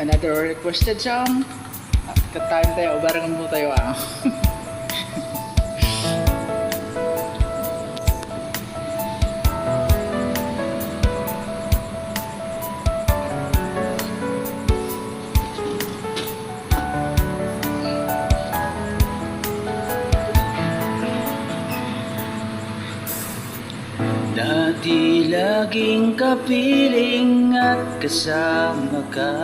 Another requested song. Katayin tayo, barengan mo tayo Dati laging kapiling at kasama ka.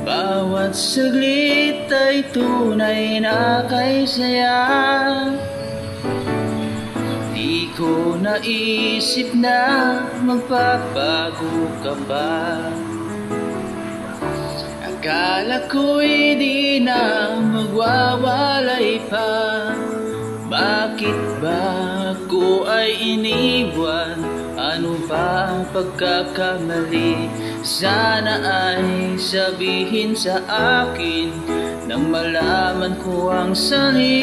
Bawat saglit ay tunay na kay saya. Di ko naisip na magpapago ka pa. Akala ko'y di na magwawalay pa. Bakit ba ako ay iniwan? Ano ba ang pagkakamali? Sana ay sabihin sa akin nang malaman ko ang sanhi.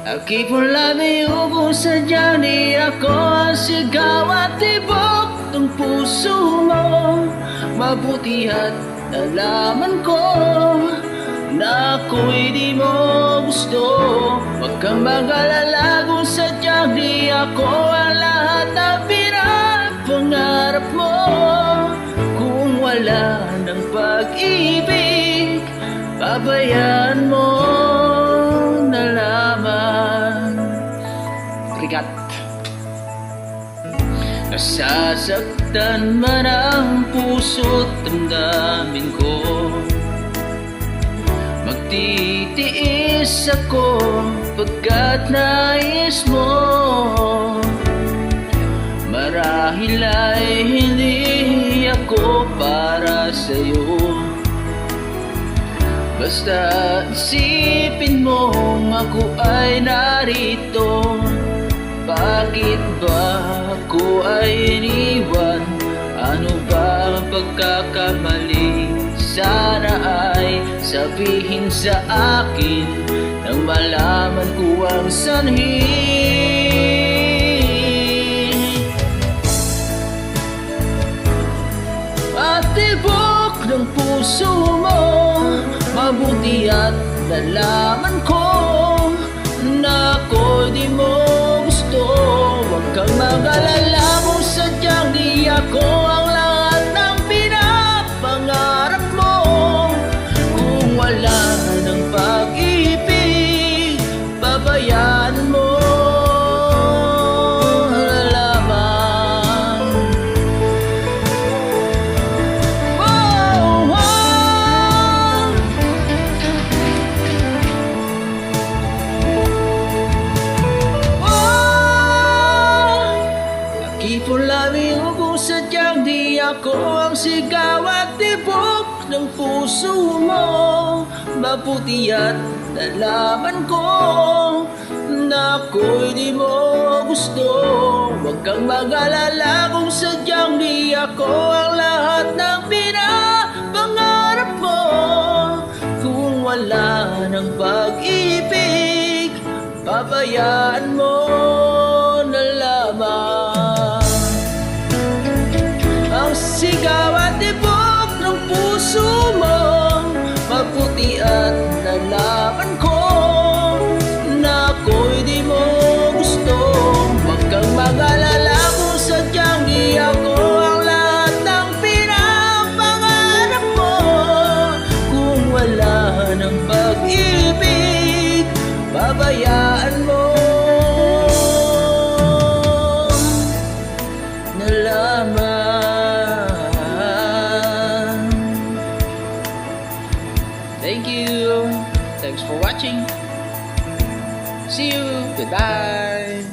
I keep on loving you kung sadyang di ako ang sigaw at tibok ng puso mo. Mabuti at nalaman ko na ako'y di mo gusto. Huwag kang mag-alala kung sadyang di ako ang lahat na pinapangarap mo. Kung wala ng pag-ibig, pabayaan mo na lamang. Rigat. Nasasaktan man ang puso't damdamin ko. Magtitiis ako pagkat nais mo. Marahil ay hindi ako para sa'yo. Basta isipin mong ako ay narito. Bakit ba ako ay iniwan? Ano ba ang pagkakamali? Sana ay sabihin sa akin nang malaman ko ang sanhi. At tibok ng puso mo, mabuti at nalaman ko na ako di mo gusto. Huwag kang mag-alala kung sadyang di ako ang lahat ng pinapangarap mo. Kung wala ng pag-ibig, babayaan mo na lamang. Oh, oh. Keep on loving you kung sadyang di ako ang sigaw at tibok ng puso mo. Mabuti at nalaman ko na ako'y di mo gusto. Huwag kang mag-alala kung sadyang di ako ang lahat ng pinapangarap mo. Kung wala ng pag-ibig, pabayaan mo na lamang. Ang sigaw at tibok ng puso mo, mabuti at nalaman ko na ako'y di mo gusto. Huwag kang mag-alala kung sadyang di ako ang lahat ng pinapangarap mo. Kung wala ng pag-ibig, pabayaan mo na lamang. Thank you. Thanks for watching. See you. Goodbye.